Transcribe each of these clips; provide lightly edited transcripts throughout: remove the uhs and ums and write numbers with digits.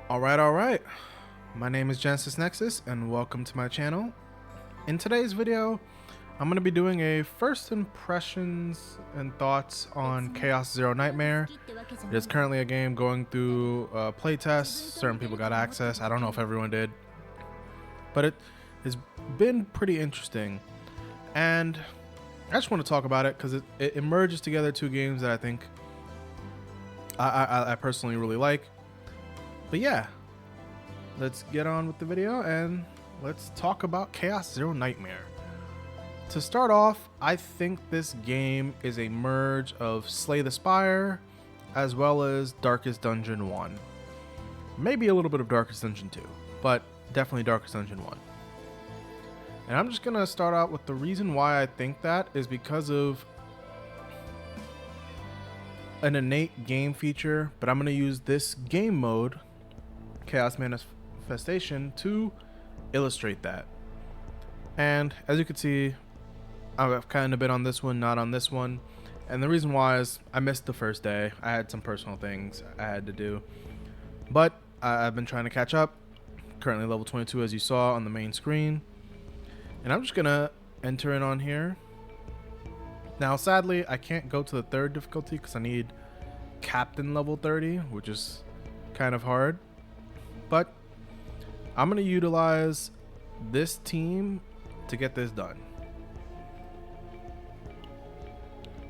Alright. My name is GenesisNexus and welcome to my channel. In today's video, I'm going to be doing a first impressions and thoughts on Chaos Zero Nightmare. It is currently a game going through playtests. Certain people got access. I don't know if everyone did. But it has been pretty interesting. And I just want to talk about it because it merges together two games that I think I personally really like. But yeah, let's get on with the video and let's talk about Chaos Zero Nightmare. To start off, I think this game is a merge of Slay the Spire as well as Darkest Dungeon 1. Maybe a little bit of Darkest Dungeon 2, but definitely Darkest Dungeon 1. And I'm just going to start out with the reason why I think that is because of an innate game feature, but I'm going to use this game mode, Chaos Manifestation, to illustrate that. And as you can see, I've kind of been on this one, not on this one. And the reason why is I missed the first day. I had some personal things I had to do. But I've been trying to catch up. Currently level 22 as you saw on the main screen. And I'm just going to enter in on here. Now sadly, I can't go to the third difficulty because I need Captain level 30, which is kind of hard. But I'm going to utilize this team to get this done.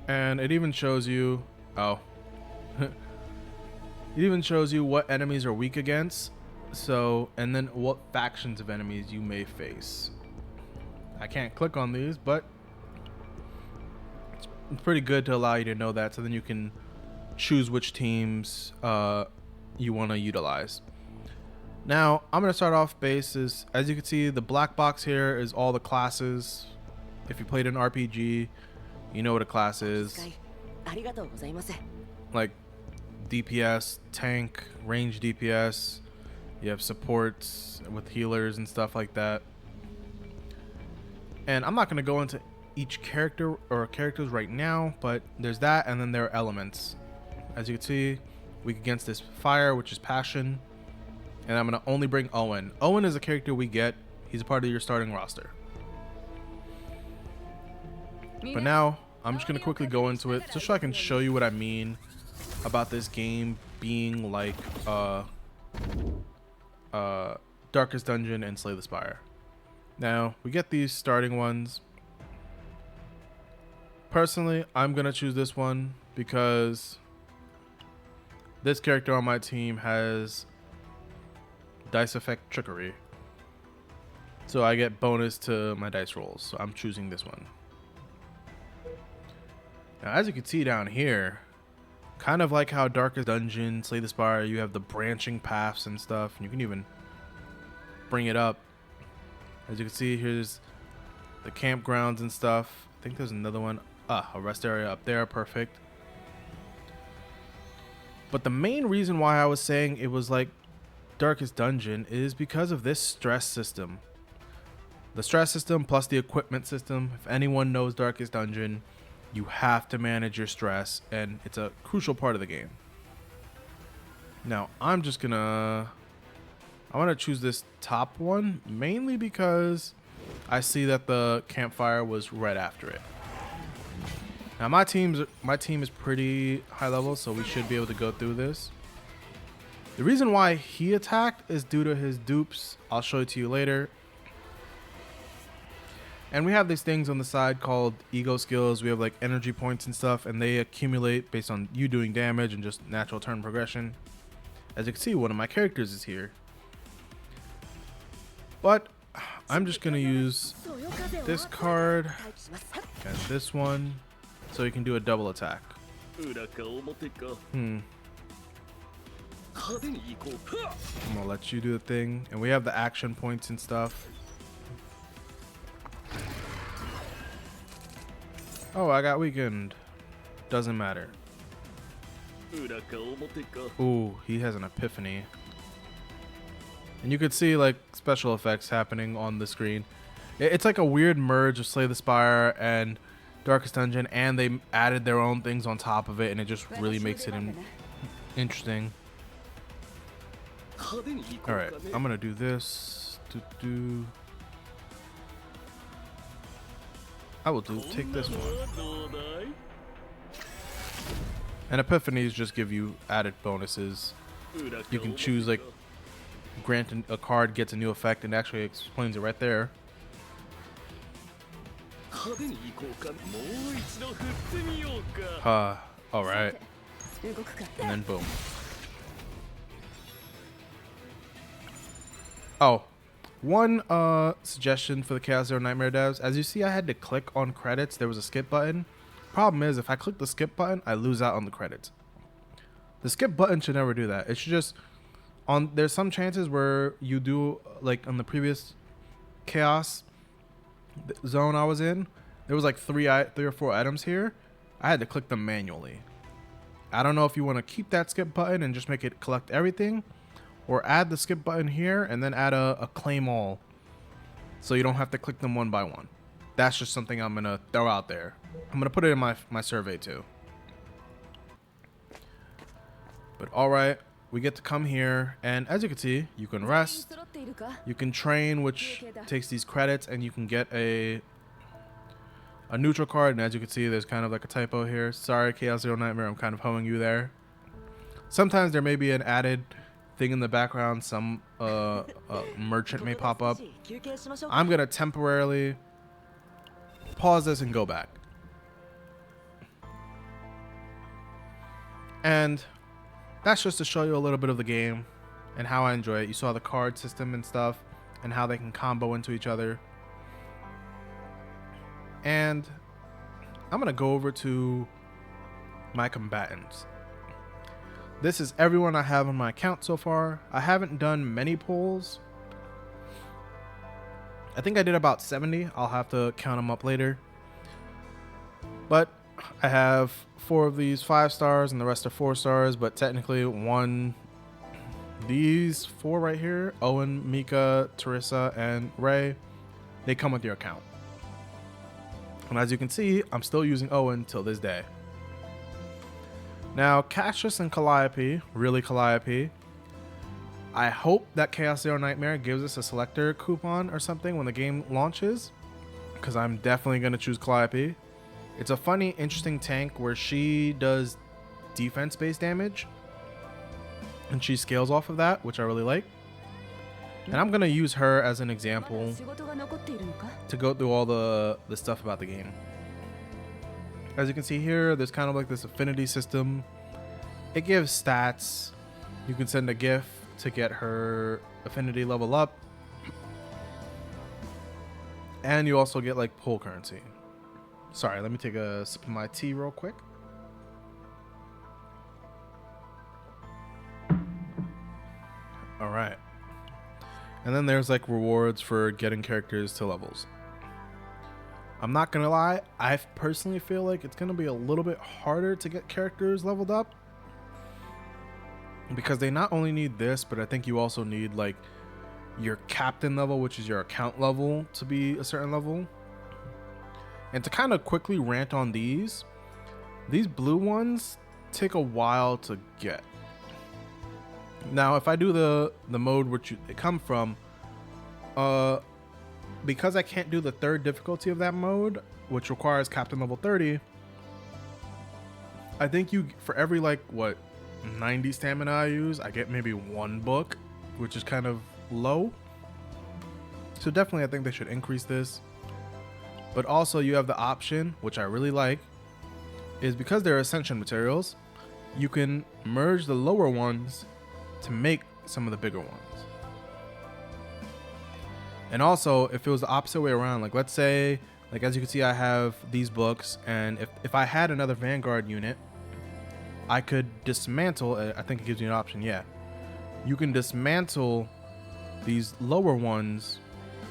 And it even shows you, it even shows you what enemies are weak against. So, and then what factions of enemies you may face. I can't click on these, but it's pretty good to allow you to know that, so then you can choose which teams you want to utilize. Now, I'm going to start off bases. As you can see, the black box here is all the classes. If you played an RPG, you know what a class is. Like DPS, tank, range DPS. You have supports with healers and stuff like that. And I'm not going to go into each character or characters right now, but there's that, and then there are elements. As you can see, weak against this fire, which is passion. And I'm going to only bring Owen. Owen is a character we get. He's a part of your starting roster. But now, I'm just going to quickly go into it just so I can show you what I mean about this game being like Darkest Dungeon and Slay the Spire. Now, we get these starting ones. Personally, I'm going to choose this one because this character on my team has dice effect trickery, so I get bonus to my dice rolls, so I'm choosing this one. Now as you can see down here, kind of like how Darkest Dungeon, Slay the Spire, you have the branching paths and stuff, and you can even bring it up. As you can see, here's the campgrounds and stuff. I think there's another one, a rest area up there, perfect. But the main reason why I was saying it was like Darkest Dungeon is because of this stress system. The stress system plus the equipment system. If anyone knows Darkest Dungeon, you have to manage your stress, and it's a crucial part of the game. Now, I want to choose this top one, mainly because I see that the campfire was right after it. Now, my team is pretty high level, so we should be able to go through this. The reason why he attacked is due to his dupes. I'll show it to you later. And we have these things on the side called ego skills. We have like energy points and stuff, and they accumulate based on you doing damage and just natural turn progression. As you can see, one of my characters is here. But I'm just going to use this card and this one so you can do a double attack. I'm gonna let you do the thing, and we have the action points and stuff. Oh, I got weakened. Doesn't matter. Ooh, he has an epiphany. And you could see like special effects happening on the screen. It's like a weird merge of Slay the Spire and Darkest Dungeon, and they added their own things on top of it, and it just really makes it interesting. Alright, I'm gonna do this. I will take this one. And epiphanies just give you added bonuses. You can choose, like, grant a card gets a new effect, and actually explains it right there. Alright. And then boom. Oh, one suggestion for the Chaos Zero Nightmare devs. As you see, I had to click on credits. There was a skip button. Problem is, if I click the skip button, I lose out on the credits. The skip button should never do that. It should just there's some chances where you do, like on the previous Chaos zone I was in, there was like three or four items here. I had to click them manually. I don't know if you want to keep that skip button and just make it collect everything, or add the skip button here and then add a claim all, so you don't have to click them one by one. That's just something I'm gonna throw out there. I'm gonna put it in my survey too. But alright, we get to come here, and as you can see, you can rest, you can train, which takes these credits, and you can get a neutral card. And as you can see, there's kind of like a typo here. Sorry, Chaos Zero Nightmare, I'm kind of hoeing you there. Sometimes there may be an added thing in the background. Some merchant may pop up. I'm gonna temporarily pause this and go back. And that's just to show you a little bit of the game and how I enjoy it. You saw the card system and stuff and how they can combo into each other. And I'm gonna go over to my combatants. This is everyone I have on my account so far. I haven't done many polls. I think I did about 70. I'll have to count them up later. But I have 4 of these 5 stars and the rest are 4 stars, but technically these 4 right here, Owen, Mika, Teresa, and Ray, they come with your account. And as you can see, I'm still using Owen till this day. Now, Cassius and Calliope, really Calliope, I hope that Chaos Zero Nightmare gives us a selector coupon or something when the game launches, because I'm definitely going to choose Calliope. It's a funny, interesting tank where she does defense-based damage, and she scales off of that, which I really like. And I'm going to use her as an example to go through all the stuff about the game. As you can see here, there's kind of like this affinity system. It gives stats. You can send a gift to get her affinity level up. And you also get like pull currency. Sorry, let me take a sip of my tea real quick. All right. And then there's like rewards for getting characters to levels. I'm not gonna lie, I personally feel like it's gonna be a little bit harder to get characters leveled up, because they not only need this, but I think you also need like your captain level, which is your account level, to be a certain level. And to kind of quickly rant on these blue ones take a while to get. Now, if I do the mode which they come from, because I can't do the 3rd difficulty of that mode, which requires captain level 30, I think for every like 90 stamina I use, I get maybe 1 book, which is kind of low. So definitely I think they should increase this. But also you have the option, which I really like, is because they're ascension materials, you can merge the lower ones to make some of the bigger ones. And also, if it was the opposite way around, like let's say, like as you can see, I have these books, and if I had another Vanguard unit, I could dismantle, I think it gives you an option, yeah. You can dismantle these lower ones,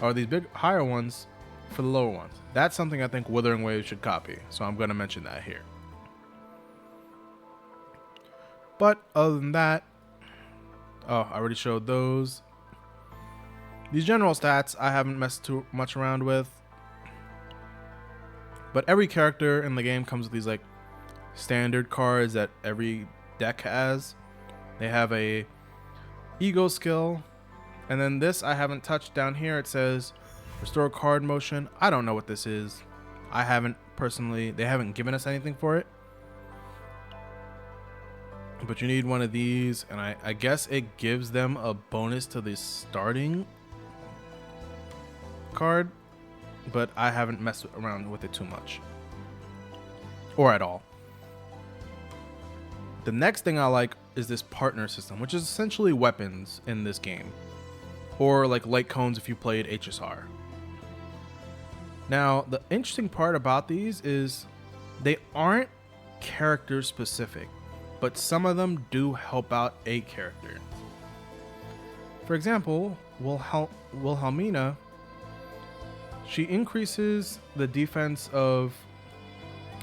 or these higher ones, for the lower ones. That's something I think Withering Waves should copy, so I'm going to mention that here. But other than that, oh, I already showed those. These general stats I haven't messed too much around with, but every character in the game comes with these like standard cards that every deck has. They have a ego skill. And then this I haven't touched. Down here it says restore card motion. I don't know what this is. I haven't personally, they haven't given us anything for it. But you need one of these, and I guess it gives them a bonus to the starting card, but I haven't messed around with it too much. Or at all. The next thing I like is this partner system, which is essentially weapons in this game. Or like light cones if you played HSR. Now, the interesting part about these is they aren't character specific, but some of them do help out a character. For example, Wilhelmina, she increases the defense of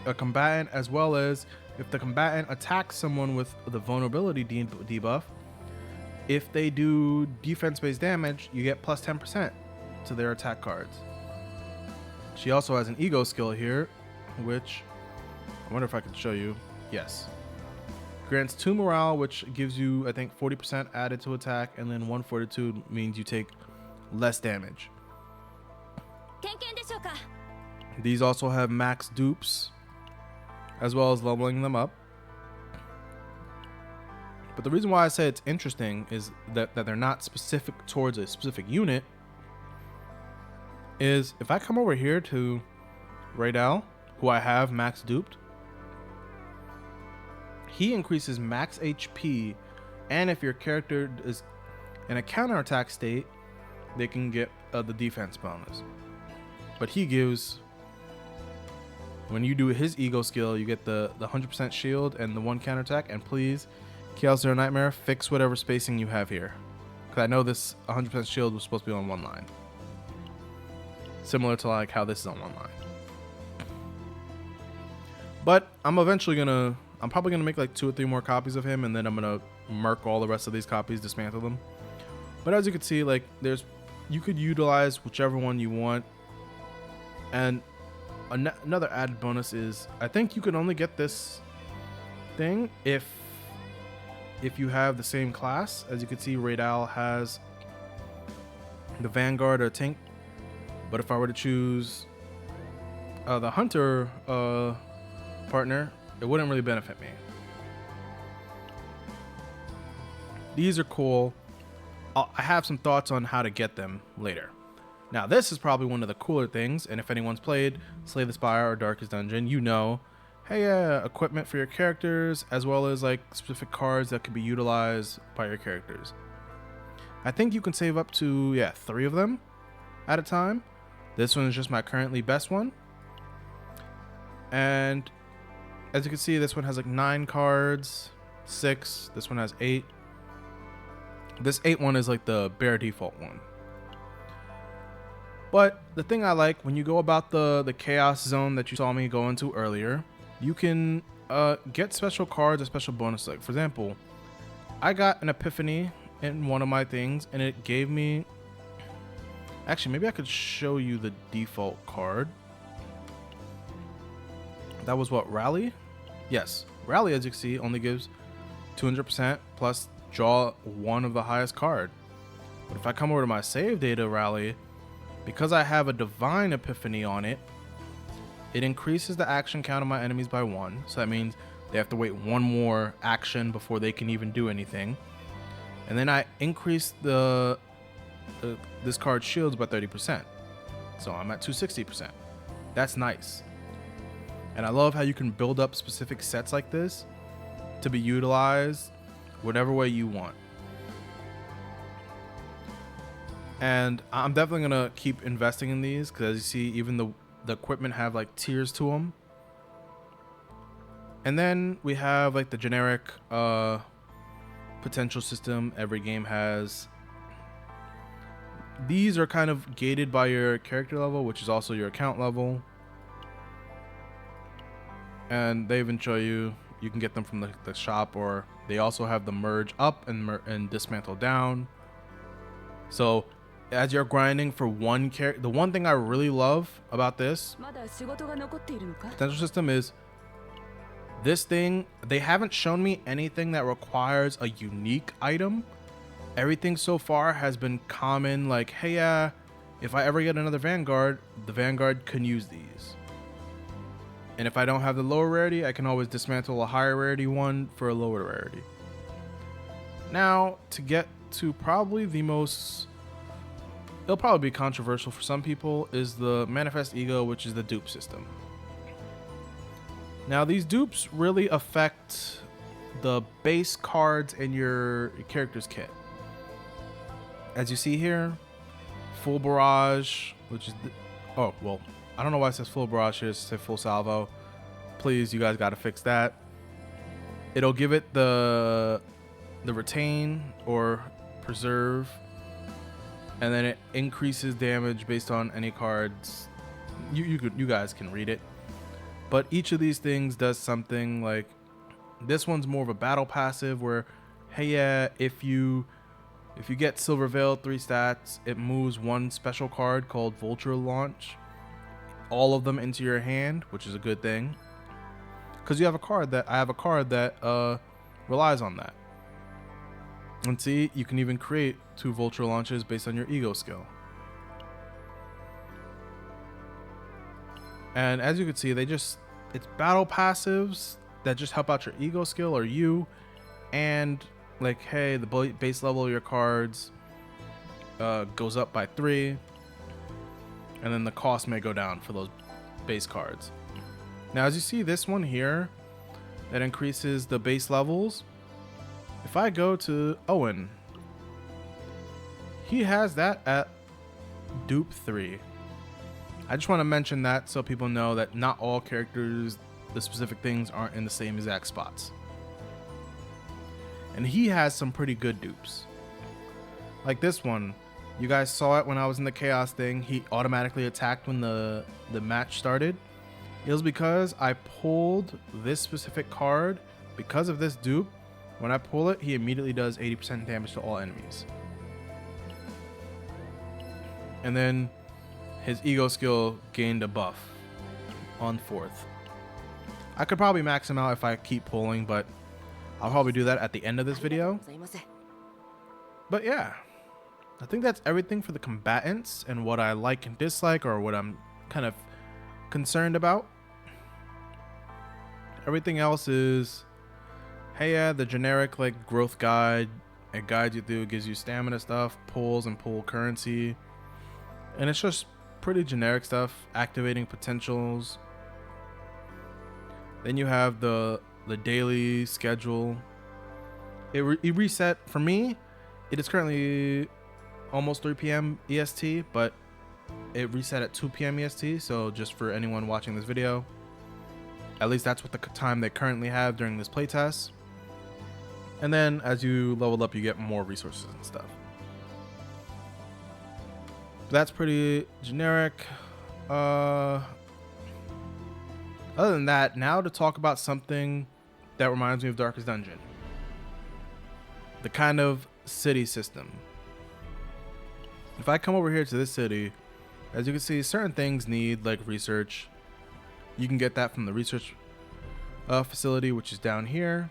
a combatant, as well as if the combatant attacks someone with the vulnerability debuff, if they do defense-based damage, you get plus 10% to their attack cards. She also has an ego skill here, which I wonder if I can show you. Yes. Grants 2 morale, which gives you, I think, 40% added to attack, and then 1 fortitude means you take less damage. These also have max dupes, as well as leveling them up. But the reason why I say it's interesting is that they're not specific towards a specific unit is if I come over here to Raydal, who I have max duped, he increases max HP, and if your character is in a counterattack state, they can get the defense bonus. But he gives, when you do his ego skill, you get the 100% shield and the 1 counterattack. And please, Chaos Zero Nightmare, fix whatever spacing you have here, because I know this 100% shield was supposed to be on one line, similar to like how this is on one line. But I'm probably gonna make like 2 or 3 more copies of him, and then I'm gonna murk all the rest of these copies, dismantle them. But as you can see, like you could utilize whichever one you want. And another added bonus is I think you can only get this thing if you have the same class. As you can see, Raydal has the Vanguard or Tank, but if I were to choose the Hunter partner, it wouldn't really benefit me. These are cool. I have some thoughts on how to get them later. Now, this is probably one of the cooler things, and if anyone's played Slay the Spire or Darkest Dungeon, you know, hey, equipment for your characters, as well as like specific cards that could be utilized by your characters. I think you can save up to 3 of them at a time. This one is just my currently best one, and as you can see, this one has like 9 cards, 6. This one has 8. This 8 one is like the bare default one. But the thing I like, when you go about the chaos zone that you saw me go into earlier, you can get special cards or special bonus. Like for example, I got an epiphany in one of my things, and it gave me, actually maybe I could show you the default card. That was what, Rally? Yes, Rally, as you can see, only gives 200% plus draw 1 of the highest card. But if I come over to my save data Rally, because I have a Divine Epiphany on it, it increases the action count of my enemies by 1. So that means they have to wait 1 more action before they can even do anything. And then I increase this card's shields by 30%. So I'm at 260%. That's nice. And I love how you can build up specific sets like this to be utilized whatever way you want. And I'm definitely going to keep investing in these, because as you see, even the equipment have like tiers to them. And then we have like the generic potential system every game has. These are kind of gated by your character level, which is also your account level. And they even show you can get them from the shop, or they also have the merge up and dismantle down. So as you're grinding for one character, the one thing I really love about this potential system is this thing. They haven't shown me anything that requires a unique item, Everything so far has been common, like, hey, if I ever get another Vanguard, the Vanguard can use these. And if I don't have the lower rarity, I can always dismantle a higher rarity one for a lower rarity. Now, to get to probably the most, it'll probably be controversial for some people, is the Manifest Ego, which is the dupe system. Now, these dupes really affect the base cards in your character's kit. As you see here, full barrage, which is oh well, I don't know why it says full barrage here. It says full salvo. Please, you guys got to fix that. It'll give it the retain or preserve, and then it increases damage based on any cards. You guys can read it, but each of these things does something. Like this one's more of a battle passive where, hey, yeah, if you get Silver Veil 3 stats, it moves one special card called Vulture Launch, all of them into your hand, which is a good thing, because I have a card that relies on that. And see, you can even create 2 Vulture Launches based on your ego skill. And as you can see, it's battle passives that just help out your ego skill or you, and like, hey, the base level of your cards goes up by 3, and then the cost may go down for those base cards. Now, as you see, this one here that increases the base levels. If I go to Owen, he has that at dupe 3. I just want to mention that so people know that not all characters, the specific things aren't in the same exact spots. And he has some pretty good dupes. Like this one, you guys saw it when I was in the Chaos thing. He automatically attacked when the match started. It was because I pulled this specific card. Because of this dupe, when I pull it, he immediately does 80% damage to all enemies. And then his ego skill gained a buff on 4th. I could probably max him out if I keep pulling, but I'll probably do that at the end of this video. But yeah, I think that's everything for the combatants and what I like and dislike, or what I'm kind of concerned about. Everything else is, hey, yeah, the generic like growth guide. It guides you through, it gives you stamina stuff, pulls and pull currency. And it's just pretty generic stuff, activating potentials. Then you have the daily schedule. It reset for me. It is currently almost 3 p.m. EST, but it reset at 2 p.m. EST. So just for anyone watching this video, at least that's what the time they currently have during this playtest. And then as you level up, you get more resources and stuff. That's pretty generic. Other than that, now to talk about something that reminds me of Darkest Dungeon. The kind of city system. If I come over here to this city, as you can see, certain things need like research. You can get that from the research facility, which is down here.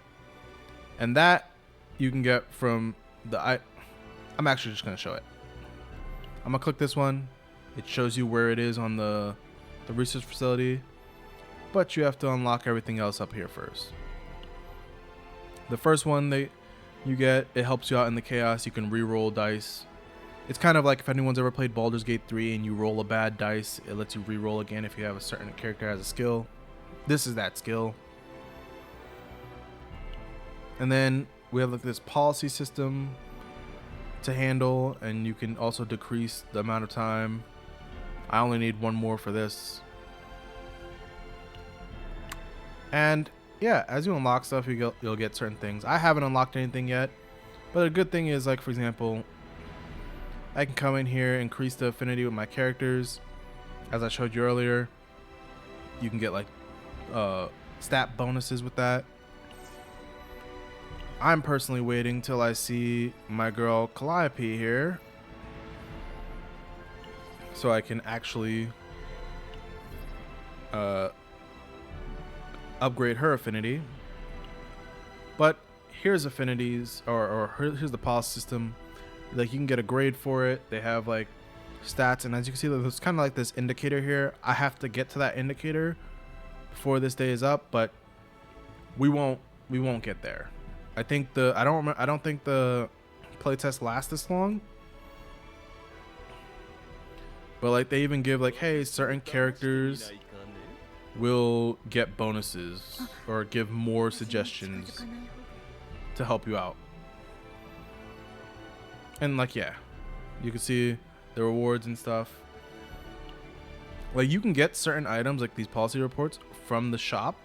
And that you can get from I'm actually just going to show it. I'm going to click this one. It shows you where it is on the research facility. But you have to unlock everything else up here first. The first one you get, it helps you out in the chaos. You can re-roll dice. It's kind of like if anyone's ever played Baldur's Gate 3 and you roll a bad dice, it lets you re-roll again if you have a certain character has a skill. This is that skill. And then we have like this policy system to handle, and you can also decrease the amount of time. I only need one more for this. And yeah, as you unlock stuff, you'll get certain things. I haven't unlocked anything yet, but a good thing is, like, for example, I can come in here, increase the affinity with my characters. As I showed you earlier, you can get like stat bonuses with that. I'm personally waiting till I see my girl Calliope here, so I can actually upgrade her affinity. But here's affinities, or here's the policy system. Like you can get a grade for it. They have like stats, and as you can see, there's kind of like this indicator here. I have to get to that indicator before this day is up, but we won't get there. I think I don't think the playtest lasts this long. But like they even give like, hey, certain characters will get bonuses or give more suggestions to help you out. And like, yeah, you can see the rewards and stuff. Like you can get certain items like these policy reports from the shop,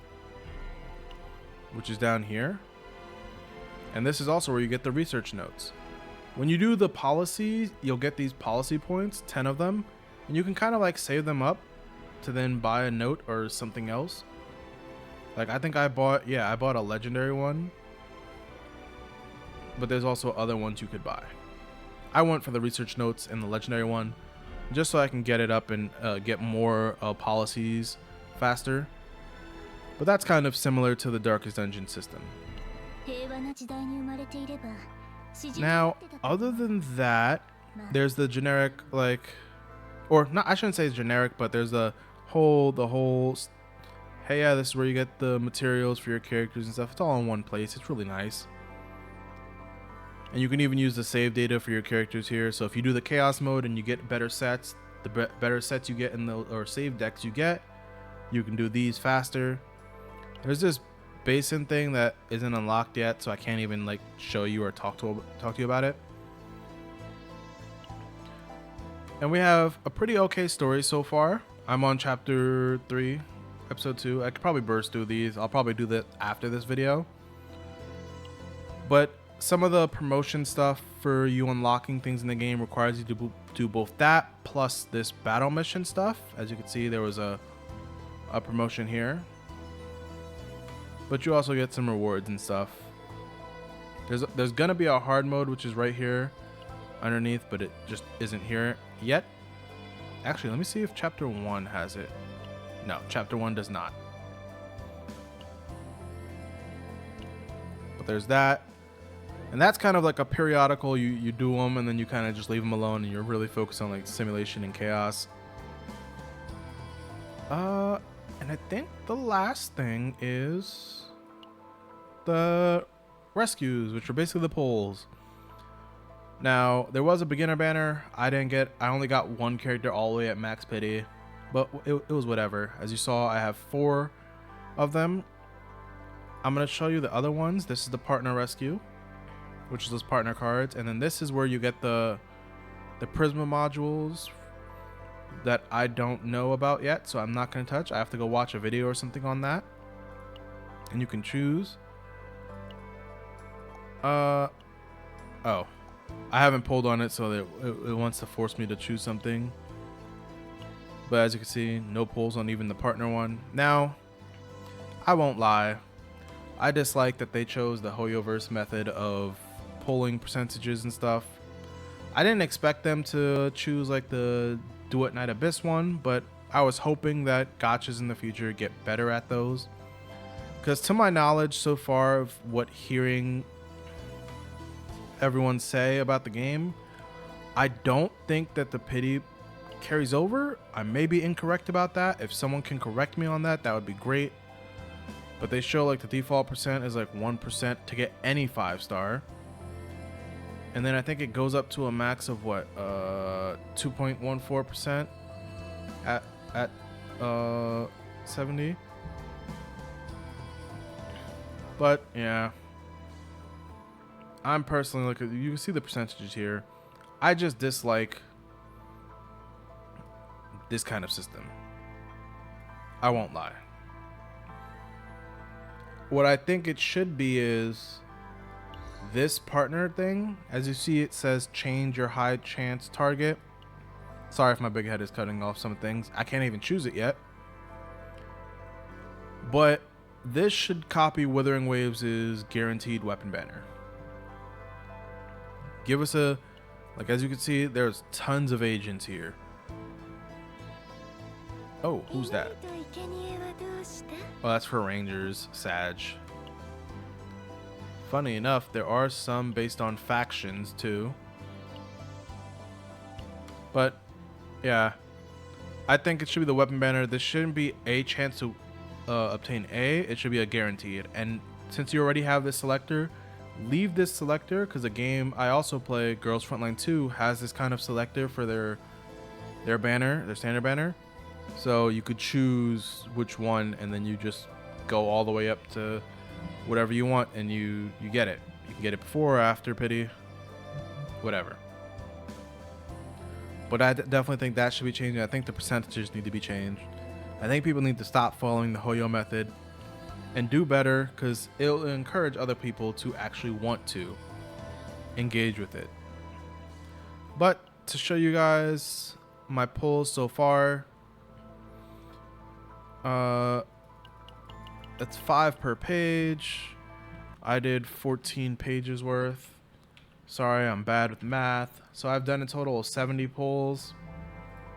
which is down here. And this is also where you get the research notes. When you do the policies, you'll get these policy points, 10 of them, and you can kind of like save them up to then buy a note or something else. Like I think I bought a legendary one, but there's also other ones you could buy. I went for the research notes and the legendary one just so I can get it up and get more policies faster. But that's kind of similar to the Darkest Dungeon system. Now, other than that, there's the generic, like, or not, I shouldn't say it's generic, but there's the whole, hey, yeah, this is where you get the materials for your characters and stuff. It's all in one place. It's really nice. And you can even use the save data for your characters here. So if you do the chaos mode and you get better sets, the better sets you get in the, or save decks you get, you can do these faster. There's this basin thing that isn't unlocked yet, so I can't even like show you or talk to you about it. And we have a pretty okay story so far. I'm on chapter 3, episode 2. I could probably burst through these. I'll probably do that after this video. But some of the promotion stuff for you unlocking things in the game requires you to do both that plus this battle mission stuff. As you can see, there was a promotion here. But you also get some rewards and stuff. There's gonna be a hard mode, which is right here underneath, but it just isn't here yet. Actually, let me see if chapter 1 has it. No, chapter 1 does not. But there's that. And that's kind of like a periodical, you do them and then you kind of just leave them alone and you're really focused on like simulation and chaos. And I think the last thing is the rescues, which are basically the polls. Now, there was a beginner banner. I only got one character all the way at max pity, but it was whatever. As you saw, I have 4 of them. I'm going to show you the other ones. This is the partner rescue, which is those partner cards. And then this is where you get the Prisma modules that I don't know about yet, so I'm not going to touch. I have to go watch a video or something on that. And you can choose. Oh. I haven't pulled on it, so that it wants to force me to choose something. But as you can see, no pulls on even the partner one. Now, I won't lie. I dislike that they chose the Hoyoverse method of pulling percentages and stuff. I didn't expect them to choose like the Do It Night Abyss one, but I was hoping that gotchas in the future get better at those. Because to my knowledge so far of what hearing everyone say about the game, I don't think that the pity carries over. I may be incorrect about that. If someone can correct me on that, that would be great. But they show like the default percent is like 1% to get any 5-star. And then I think it goes up to a max of what, 2.14% at 70. But yeah, I'm personally you can see the percentages here. I just dislike this kind of system. I won't lie. What I think it should be is this partner thing. As you see, it says change your high chance target. Sorry if my big head is cutting off some things. I can't even choose it yet. But this should copy Withering Waves' guaranteed weapon banner. Give us a, like as you can see, there's tons of agents here. Oh, who's that? Oh, that's for Rangers, Sag. Funny enough, there are some based on factions too. But yeah, I think it should be the weapon banner. This shouldn't be a chance to obtain A. It should be a guaranteed. And since you already have this selector, leave this selector, because the game I also play, Girls Frontline 2, has this kind of selector for their banner, their standard banner. So you could choose which one, and then you just go all the way up to whatever you want, and you get it. You can get it before or after pity, whatever. But I definitely think that should be changing. I think the percentages need to be changed. I think people need to stop following the Hoyo method and do better, because it'll encourage other people to actually want to engage with it. But to show you guys my pulls so far, that's 5 per page. I did 14 pages worth. Sorry, I'm bad with math. So I've done a total of 70 pulls.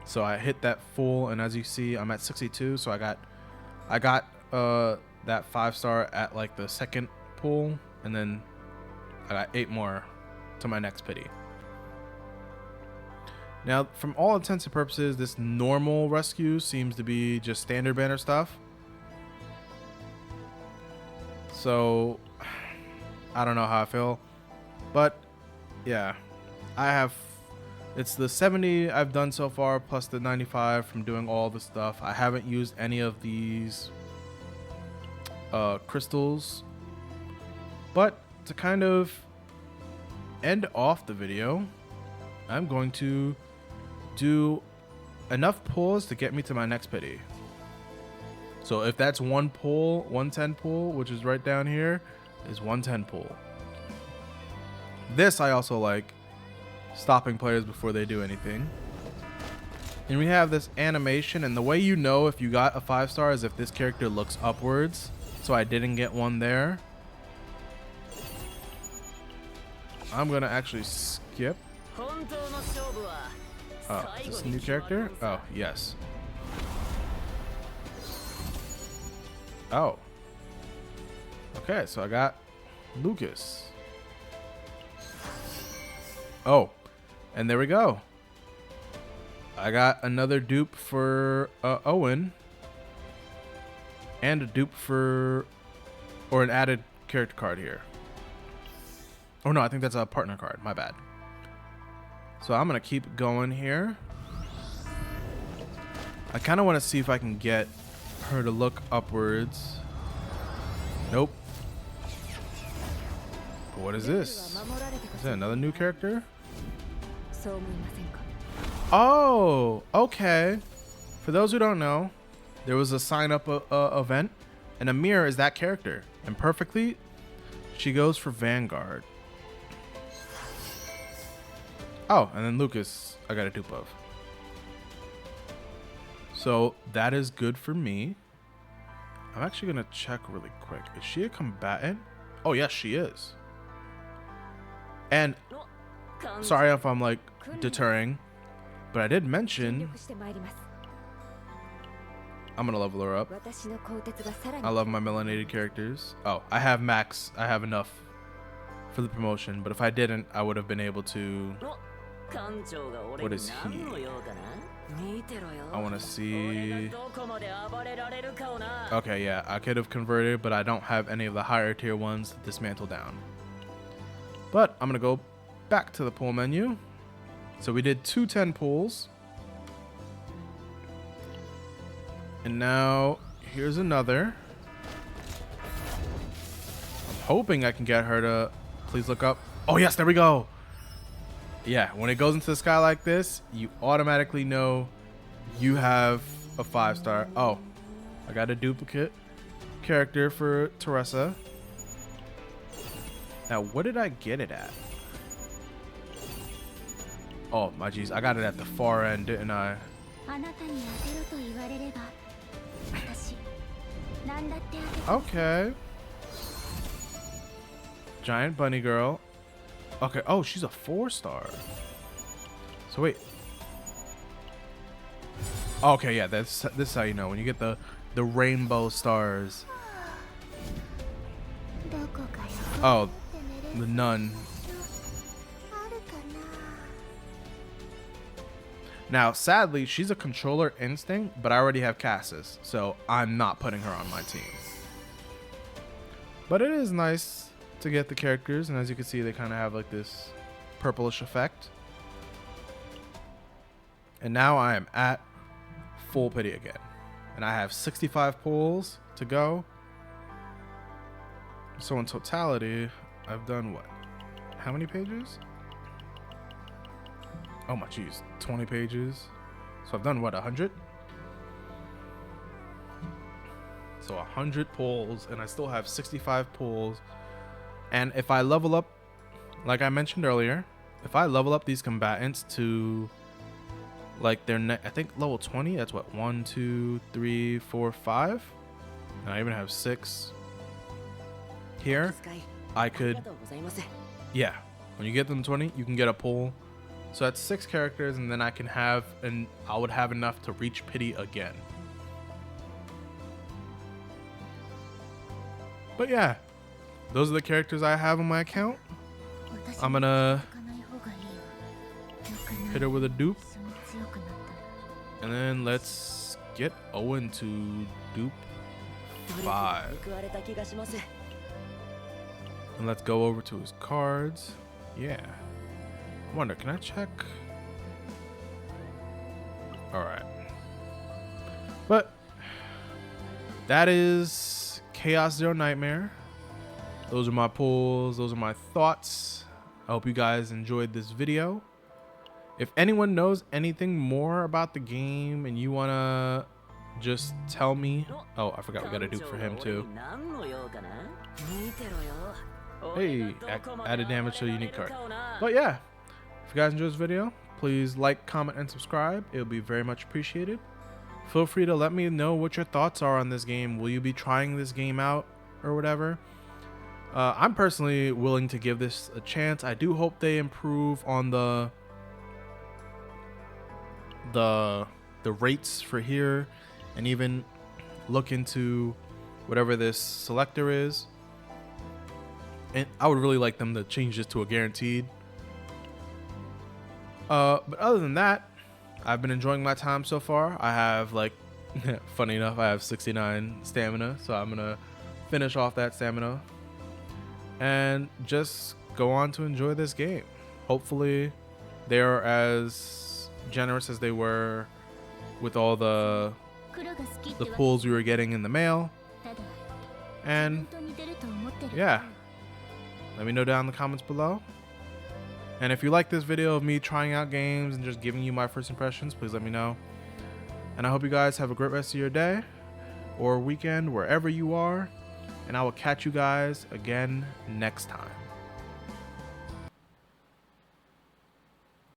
So I hit that full, and as you see, I'm at 62. So I got that 5-star at like the second pull, and then I got 8 more to my next pity. Now, from all intents and purposes, this normal rescue seems to be just standard banner stuff. So I don't know how I feel, but yeah, it's the 70 I've done so far plus the 95 from doing all the stuff. I haven't used any of these crystals, but to kind of end off the video, I'm going to do enough pulls to get me to my next pity. So if that's one pull, 110 pull, which is right down here, is 110 pull. This I also like, stopping players before they do anything. And we have this animation, and the way you know if you got a 5-star is if this character looks upwards. So I didn't get one there. I'm gonna actually skip. Oh, is this a new character? Oh, yes. Oh. Okay, so I got Lucas. Oh, and there we go. I got another dupe for Owen. And a dupe for, or an added character card here. Oh no, I think that's a partner card. My bad. So I'm going to keep going here. I kind of want to see if I can get her to look upwards. Nope. But what is this? Is that another new character? Oh, okay. For those who don't know, there was a sign up event, and Amir is that character. And perfectly, she goes for Vanguard. Oh, and then Lucas, I got a dupe of. So that is good for me. I'm actually going to check really quick. Is she a combatant? Oh, yes, she is. And sorry if I'm like deterring, but I did mention I'm going to level her up. I love my melanated characters. Oh, I have max. I have enough for the promotion, but if I didn't, I would have been able to. What is he? I want to see. Okay, yeah, I could have converted, but I don't have any of the higher tier ones to dismantle down. But I'm going to go back to the pull menu. So we did 210 pulls. And now here's another. I'm hoping I can get her to please look up. Oh, yes, there we go. Yeah, when it goes into the sky like this, you automatically know you have a 5-star. Oh, I got a duplicate character for Teresa. Now, what did I get it at? Oh, my jeez. I got it at the far end, didn't I? Okay. Giant bunny girl. Okay. Oh, she's a 4-star. So wait. Okay, yeah. This is how you know when you get the rainbow stars. Oh, the nun. Now, sadly, she's a controller instinct, but I already have Cassis, so I'm not putting her on my team. But it is nice to get the characters, and as you can see, they kind of have like this purplish effect. And now I am at full pity again. And I have 65 pulls to go. So in totality, I've done what? How many pages? Oh my geez, 20 pages. So I've done what, 100? So 100 pulls, and I still have 65 pulls. And if I level up, like I mentioned earlier, if I level up these combatants to like their I think level 20, that's what, 1, 2, 3, 4, 5. And I even have 6 here. I could, yeah, when you get them 20, you can get a pull. So that's 6 characters, and then I can have, and I would have enough to reach pity again. But yeah, those are the characters I have on my account. I'm gonna hit her with a dupe. And then let's get Owen to dupe 5. And let's go over to his cards. Yeah. I wonder, can I check? Alright. But that is Chaos Zero Nightmare. Those are my pulls. Those are my thoughts. I hope you guys enjoyed this video. If anyone knows anything more about the game and you want to just tell me. Oh, I forgot we got a dupe for him too. Hey, added damage to a unique card. But yeah, if you guys enjoyed this video, please like, comment, and subscribe. It would be very much appreciated. Feel free to let me know what your thoughts are on this game. Will you be trying this game out or whatever? I'm personally willing to give this a chance. I do hope they improve on the rates for here, and even look into whatever this selector is. And I would really like them to change this to a guaranteed. But other than that, I've been enjoying my time so far. I have, like, funny enough, I have 69 stamina, so I'm gonna finish off that stamina and just go on to enjoy this game. Hopefully they're as generous as they were with all the pulls we were getting in the mail. And yeah, let me know down in the comments below. And if you like this video of me trying out games and just giving you my first impressions, please let me know. And I hope you guys have a great rest of your day or weekend, wherever you are. And I will catch you guys again next time.